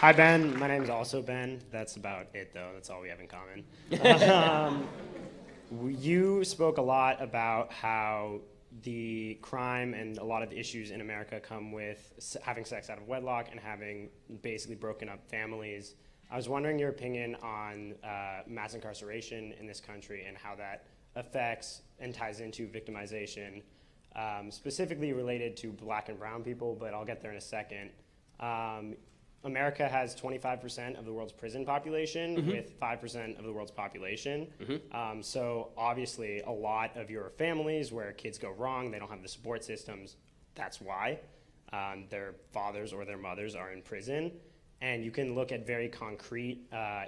Hi, Ben. My name is also Ben. That's about it, though. That's all we have in common. You spoke a lot about how the crime and a lot of the issues in America come with having sex out of wedlock and having basically broken up families. I was wondering your opinion on mass incarceration in this country and how that affects and ties into victimization, specifically related to black and brown people, but I'll get there in a second. America has 25% of the world's prison population with 5% of the world's population. So obviously a lot of your families where kids go wrong, they don't have the support systems. That's why their fathers or their mothers are in prison. And you can look at very concrete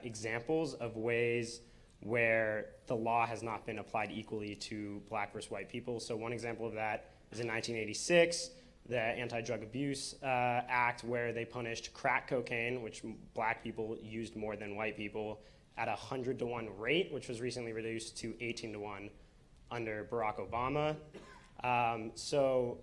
examples of ways where the law has not been applied equally to black versus white people. So one example of that is in 1986, the Anti-Drug Abuse Act, where they punished crack cocaine, which black people used more than white people, at a 100-to-1 rate, which was recently reduced to 18-to-1 under Barack Obama. So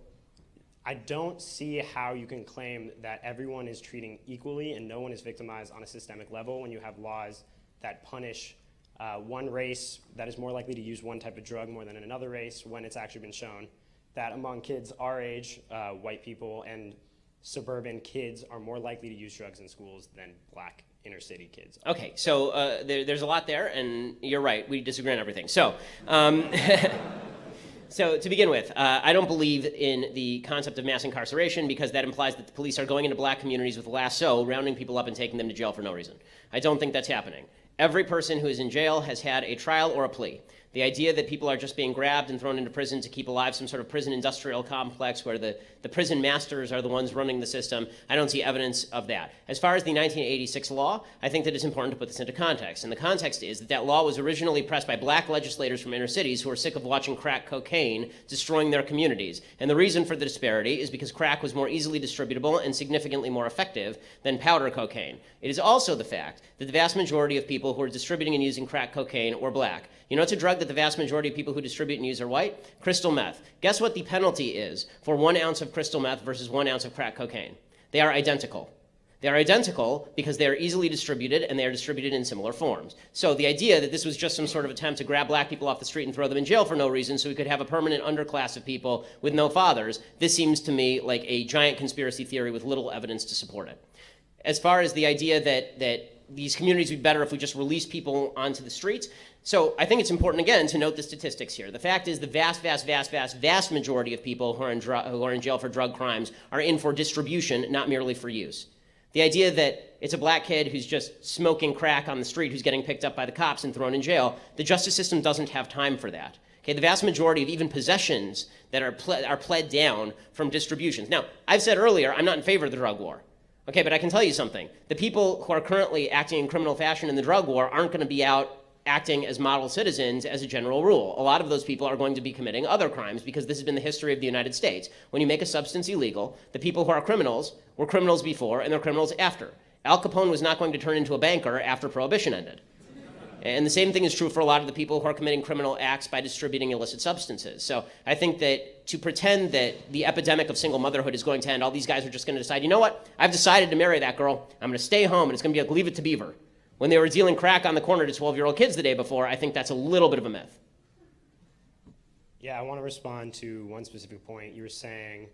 I don't see how you can claim that everyone is treating equally and no one is victimized on a systemic level when you have laws that punish one race that is more likely to use one type of drug more than another race, when it's actually been shown that among kids our age, white people and suburban kids are more likely to use drugs in schools than black inner city kids. Okay, so there's a lot there, and you're right, we disagree on everything. So, so to begin with, I don't believe in the concept of mass incarceration because that implies that the police are going into black communities with a lasso, rounding people up and taking them to jail for no reason. I don't think that's happening. Every person who is in jail has had a trial or a plea. The idea that people are just being grabbed and thrown into prison to keep alive some sort of prison industrial complex where the prison masters are the ones running the system, I don't see evidence of that. As far as the 1986 law, I think that it's important to put this into context. And the context is that that law was originally pressed by black legislators from inner cities who were sick of watching crack cocaine destroying their communities. And the reason for the disparity is because crack was more easily distributable and significantly more effective than powder cocaine. It is also the fact that the vast majority of people who are distributing and using crack cocaine were black. You know, it's a drug that the vast majority of people who distribute and use are white? Crystal meth. Guess what the penalty is for 1 ounce of crystal meth versus 1 ounce of crack cocaine? They are identical. They are identical because they are easily distributed and they are distributed in similar forms. So the idea that this was just some sort of attempt to grab black people off the street and throw them in jail for no reason so we could have a permanent underclass of people with no fathers, this seems to me like a giant conspiracy theory with little evidence to support it. As far as the idea that these communities would be better if we just release people onto the streets, so I think it's important, again, to note the statistics here. The fact is the vast majority of people who are in jail for drug crimes are in for distribution, not merely for use. The idea that it's a black kid who's just smoking crack on the street who's getting picked up by the cops and thrown in jail, the justice system doesn't have time for that. Okay, the vast majority of even possessions that are pled down from distributions. Now, I've said earlier, I'm not in favor of the drug war. Okay, but I can tell you something. The people who are currently acting in criminal fashion in the drug war aren't going to be out acting as model citizens as a general rule. A lot of those people are going to be committing other crimes because this has been the history of the United States. When you make a substance illegal, the people who are criminals were criminals before and they're criminals after. Al Capone was not going to turn into a banker after Prohibition ended. And the same thing is true for a lot of the people who are committing criminal acts by distributing illicit substances. So I think that to pretend that the epidemic of single motherhood is going to end, all these guys are just going to decide, you know what, I've decided to marry that girl, I'm going to stay home, and it's going to be like Leave It to Beaver. When they were dealing crack on the corner to 12-year-old kids the day before, I think that's a little bit of a myth. Yeah, I want to respond to one specific point. You were saying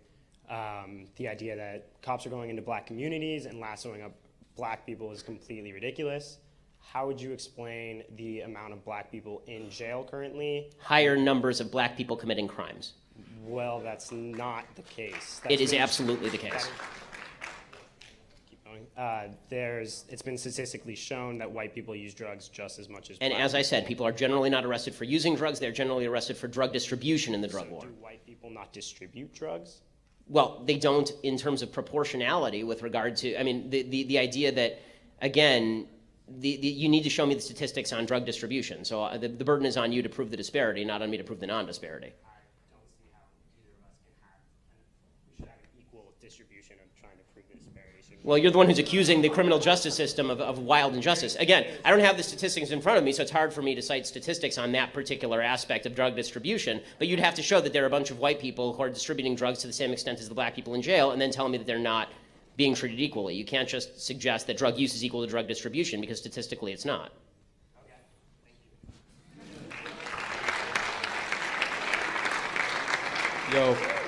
the idea that cops are going into black communities and lassoing up black people is completely ridiculous. How would you explain the amount of black people in jail currently? Higher numbers of black people committing crimes. Well, that's not the case. It is absolutely the case. It's been statistically shown that white people use drugs just as much as black people. And as I said, people are generally not arrested for using drugs. They're generally arrested for drug distribution in the drug war. Do white people not distribute drugs? Well, they don't in terms of proportionality with regard to, I mean, the idea that, again, you need to show me the statistics on drug distribution. So the burden is on you to prove the disparity, not on me to prove the non-disparity. I don't see how either of us can have, we should have an equal distribution of trying to prove the disparity. Well, you're the one who's accusing the criminal justice system of wild injustice. Again, I don't have the statistics in front of me, so it's hard for me to cite statistics on that particular aspect of drug distribution, but you'd have to show that there are a bunch of white people who are distributing drugs to the same extent as the black people in jail, and then tell me that they're not being treated equally. You can't just suggest that drug use is equal to drug distribution, because statistically it's not. Yo.